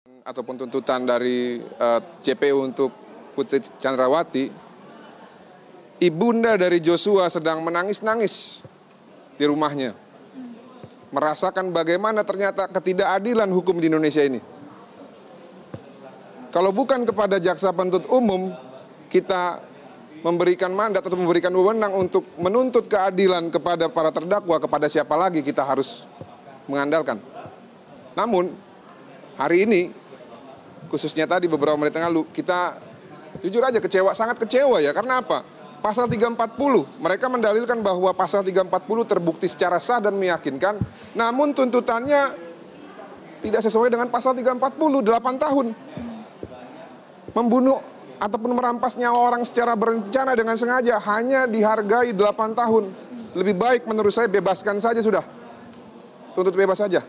Ataupun tuntutan dari JPU untuk Putri Chandrawati, ibunda dari Joshua sedang menangis-nangis di rumahnya, merasakan bagaimana ternyata ketidakadilan hukum di Indonesia ini. Kalau bukan kepada jaksa penuntut umum, kita memberikan mandat atau memberikan wewenang untuk menuntut keadilan kepada para terdakwa, kepada siapa lagi kita harus mengandalkan. Namun, hari ini, khususnya tadi beberapa menit yang lalu, kita jujur aja kecewa, sangat kecewa ya. Karena apa? Pasal 340, mereka mendalilkan bahwa pasal 340 terbukti secara sah dan meyakinkan, namun tuntutannya tidak sesuai dengan pasal 340, 8 tahun. Membunuh ataupun merampas nyawa orang secara berencana dengan sengaja hanya dihargai 8 tahun. Lebih baik menurut saya bebaskan saja sudah. Tuntut bebas saja.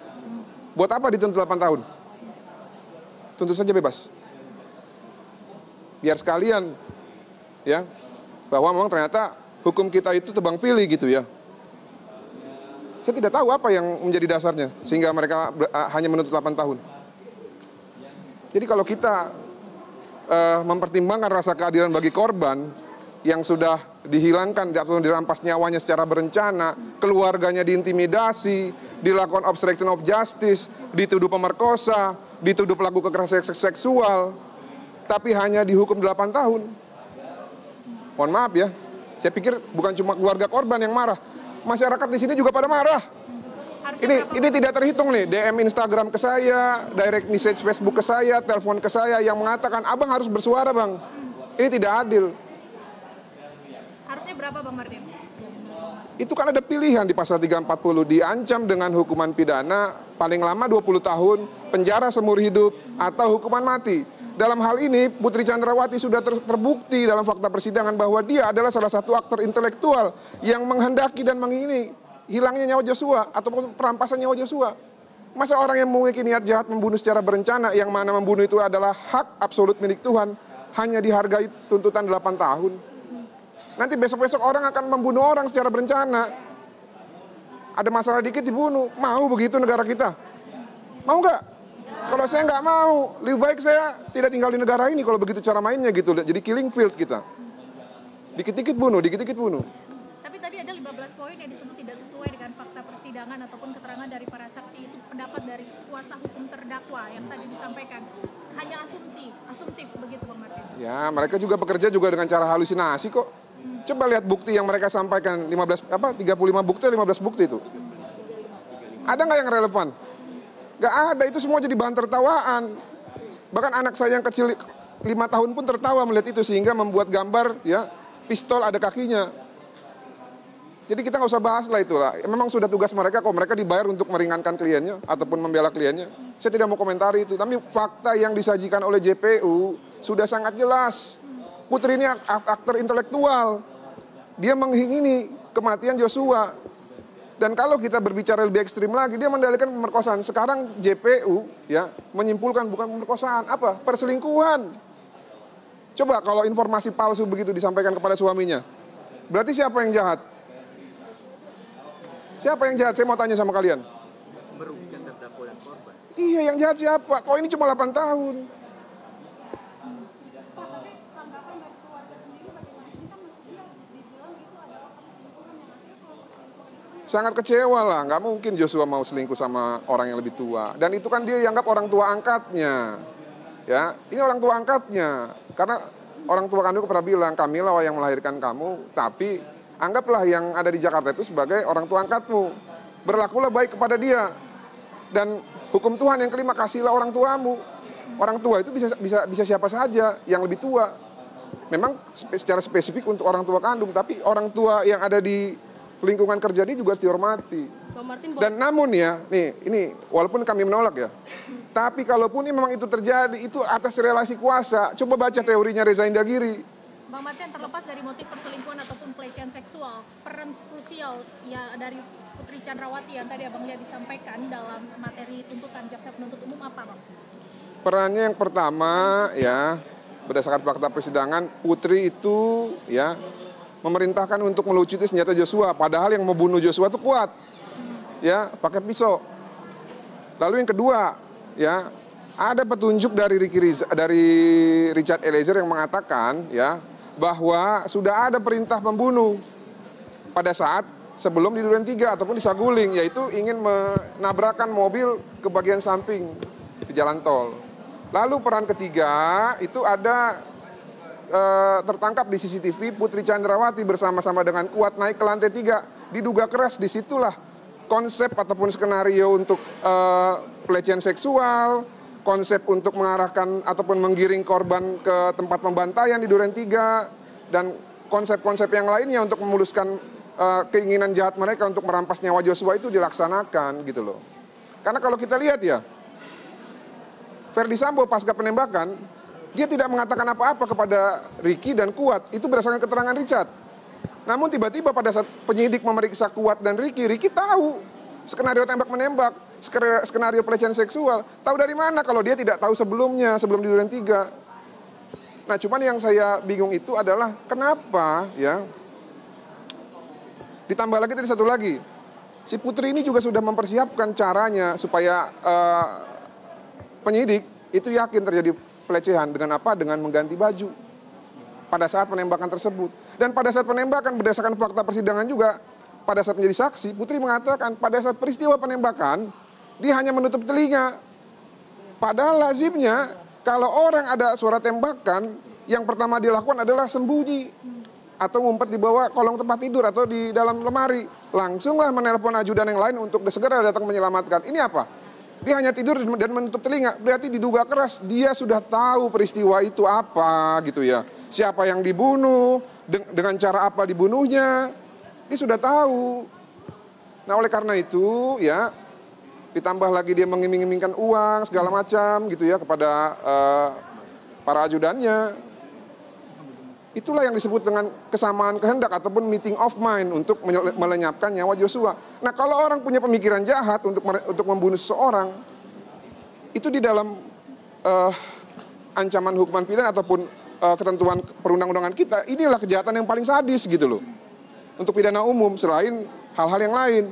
Buat apa dituntut 8 tahun? Tuntut saja bebas. Biar sekalian ya, bahwa memang ternyata hukum kita itu tebang pilih gitu ya. Saya tidak tahu apa yang menjadi dasarnya sehingga mereka hanya menuntut 8 tahun. Jadi kalau kita mempertimbangkan rasa keadilan bagi korban yang sudah dihilangkan atau dirampas nyawanya secara berencana, keluarganya diintimidasi, dilakukan obstruction of justice, dituduh pemerkosa, dituduh pelaku kekerasan seksual, tapi hanya dihukum 8 tahun. Mohon maaf ya, saya pikir bukan cuma keluarga korban yang marah, masyarakat di sini juga pada marah. Ini tidak terhitung nih, DM Instagram ke saya, direct message Facebook ke saya, telepon ke saya yang mengatakan, abang harus bersuara bang. Ini tidak adil. Harusnya berapa Bang Martin? Itu kan ada pilihan di pasal 340, diancam dengan hukuman pidana paling lama 20 tahun, penjara seumur hidup, atau hukuman mati. Dalam hal ini, Putri Chandrawati sudah terbukti dalam fakta persidangan bahwa dia adalah salah satu aktor intelektual yang menghendaki dan mengingini hilangnya nyawa Joshua ataupun perampasan nyawa Joshua. Masa orang yang memiliki niat jahat membunuh secara berencana, yang mana membunuh itu adalah hak absolut milik Tuhan, hanya dihargai tuntutan 8 tahun. Nanti besok-besok orang akan membunuh orang secara berencana. Ada masalah dikit dibunuh. Mau begitu negara kita? Mau nggak? Kalau saya nggak mau, lebih baik saya tidak tinggal di negara ini kalau begitu cara mainnya gitu. Jadi killing field kita. Dikit-dikit bunuh, dikit-dikit bunuh. Tapi tadi ada 15 poin yang disebut tidak sesuai dengan fakta persidangan ataupun keterangan dari para saksi. Itu pendapat dari kuasa hukum terdakwa yang tadi disampaikan. Hanya asumtif begitu Bang Martin. Ya, mereka juga bekerja juga dengan cara halusinasi kok. Coba lihat bukti yang mereka sampaikan, 35 bukti, 15 bukti itu. Ada nggak yang relevan? Nggak ada, itu semua jadi bahan tertawaan. Bahkan anak saya yang kecil 5 tahun pun tertawa melihat itu sehingga membuat gambar ya pistol ada kakinya. Jadi kita nggak usah bahas lah itulah. Memang sudah tugas mereka kok, mereka dibayar untuk meringankan kliennya ataupun membela kliennya. Saya tidak mau komentari itu, tapi fakta yang disajikan oleh JPU sudah sangat jelas. Putri ini aktor intelektual. Dia mengingini kematian Joshua. Dan kalau kita berbicara lebih ekstrim lagi, dia mendalilkan pemerkosaan. Sekarang JPU ya menyimpulkan bukan pemerkosaan, apa? Perselingkuhan. Coba kalau informasi palsu begitu disampaikan kepada suaminya. Berarti siapa yang jahat? Siapa yang jahat? Saya mau tanya sama kalian. Merugikan terdakwa dan korban. Iya, yang jahat siapa? Kok ini cuma 8 tahun? Sangat kecewa lah, nggak mungkin Joshua mau selingkuh sama orang yang lebih tua. Dan itu kan dia dianggap orang tua angkatnya. Ya, ini orang tua angkatnya. Karena orang tua kandung pernah bilang, kamilah yang melahirkan kamu, tapi anggaplah yang ada di Jakarta itu sebagai orang tua angkatmu. Berlakulah baik kepada dia. Dan hukum Tuhan yang kelima, kasihlah orang tuamu. Orang tua itu bisa siapa saja yang lebih tua. Memang secara spesifik untuk orang tua kandung, tapi orang tua yang ada di lingkungan kerja dia juga harus dihormati. Dan namun ya, nih ini walaupun kami menolak ya, tapi kalaupun ini memang itu terjadi, itu atas relasi kuasa. Coba baca teorinya Reza Indragiri. Bang Martin, terlepas dari motif perselingkuhan ataupun pelecehan seksual, peran krusial ya dari Putri Chandrawati yang tadi Abang lihat disampaikan dalam materi tuntutan jaksa penuntut umum apa Bang? Perannya yang pertama ya, berdasarkan fakta persidangan, Putri itu ya memerintahkan untuk melucuti senjata Joshua, padahal yang membunuh Joshua itu kuat, ya pakai pisau. Lalu yang kedua, ya Ada petunjuk dari Richard Eliezer yang mengatakan ya bahwa sudah ada perintah pembunuh pada saat sebelum di Duren 3 ataupun di Saguling, yaitu ingin menabrakkan mobil ke bagian samping di jalan tol. Lalu peran ketiga itu ada tertangkap di CCTV Putri Chandrawati bersama-sama dengan Kuat naik ke lantai 3. Diduga keras, disitulah konsep ataupun skenario untuk pelecehan seksual, konsep untuk mengarahkan ataupun menggiring korban ke tempat pembantaian di Duren 3, dan konsep-konsep yang lainnya untuk memuluskan keinginan jahat mereka untuk merampas nyawa Joshua itu dilaksanakan gitu loh. Karena kalau kita lihat ya, Ferdy Sambo pasca penembakan, dia tidak mengatakan apa-apa kepada Ricky dan Kuat, itu berdasarkan keterangan Richard. Namun tiba-tiba pada saat penyidik memeriksa Kuat dan Ricky tahu skenario tembak-menembak, skenario pelecehan seksual. Tahu dari mana kalau dia tidak tahu sebelumnya, sebelum di Duren 3. Nah, cuman yang saya bingung itu adalah kenapa ya. Ditambah lagi tadi satu lagi. Si Putri ini juga sudah mempersiapkan caranya supaya penyidik itu yakin terjadi pelecehan dengan apa? Dengan mengganti baju pada saat penembakan tersebut. Dan pada saat penembakan berdasarkan fakta persidangan juga, pada saat menjadi saksi, Putri mengatakan pada saat peristiwa penembakan, dia hanya menutup telinga. Padahal lazimnya, kalau orang ada suara tembakan, yang pertama dilakukan adalah sembunyi. Atau ngumpet di bawah kolong tempat tidur atau di dalam lemari. Langsunglah menelpon ajudan yang lain untuk segera datang menyelamatkan. Ini apa? Dia hanya tidur dan menutup telinga. Berarti diduga keras, dia sudah tahu peristiwa itu apa gitu ya. Siapa yang dibunuh, dengan cara apa dibunuhnya. Dia sudah tahu. Nah, oleh karena itu ya, ditambah lagi dia mengiming-imingkan uang segala macam gitu ya kepada para ajudannya. Itulah yang disebut dengan kesamaan kehendak ataupun meeting of mind untuk melenyapkan nyawa Joshua. Nah, kalau orang punya pemikiran jahat untuk membunuh seseorang, itu di dalam ancaman hukuman pidana ataupun ketentuan perundang-undangan kita, inilah kejahatan yang paling sadis gitu loh. Untuk pidana umum selain hal-hal yang lain.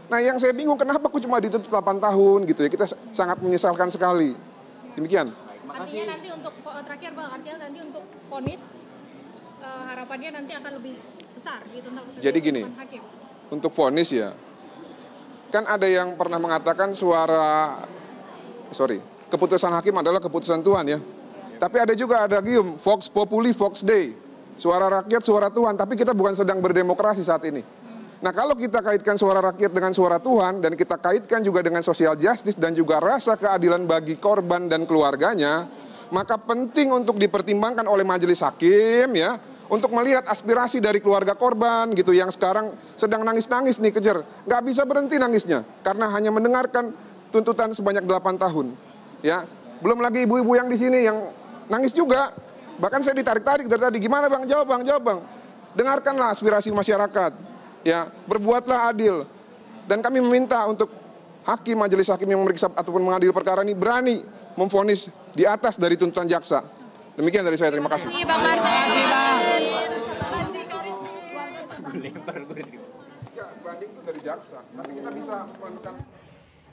Nah, yang saya bingung kenapa kok cuma dituntut 8 tahun gitu ya. Kita sangat menyesalkan sekali. Demikian. Artinya nanti untuk terakhir Bang, artinya nanti untuk vonis harapannya nanti akan lebih besar gitu. Jadi gini, untuk vonis ya. Kan ada yang pernah mengatakan keputusan hakim adalah keputusan Tuhan ya. Tapi ada juga ada gium, Vox Populi, Vox Dei. Suara rakyat, suara Tuhan, tapi kita bukan sedang berdemokrasi saat ini. Nah, kalau kita kaitkan suara rakyat dengan suara Tuhan, dan kita kaitkan juga dengan social justice dan juga rasa keadilan bagi korban dan keluarganya, maka penting untuk dipertimbangkan oleh majelis hakim ya, untuk melihat aspirasi dari keluarga korban gitu, yang sekarang sedang nangis-nangis nih kejar. Nggak bisa berhenti nangisnya, karena hanya mendengarkan tuntutan sebanyak 8 tahun. Ya, belum lagi ibu-ibu yang di sini yang nangis juga. Bahkan saya ditarik-tarik dari tadi, gimana Bang? Jawab Bang. Dengarkanlah aspirasi masyarakat. Ya, berbuatlah adil. Dan kami meminta untuk majelis hakim yang memeriksa ataupun mengadili perkara ini berani memvonis di atas dari tuntutan jaksa. Demikian dari saya, terima kasih. Bang Martin. Banding itu dari jaksa, tapi kita bisa menekan.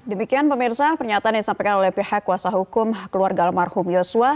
Demikian pemirsa pernyataan yang disampaikan oleh pihak kuasa hukum keluarga almarhum Yosua.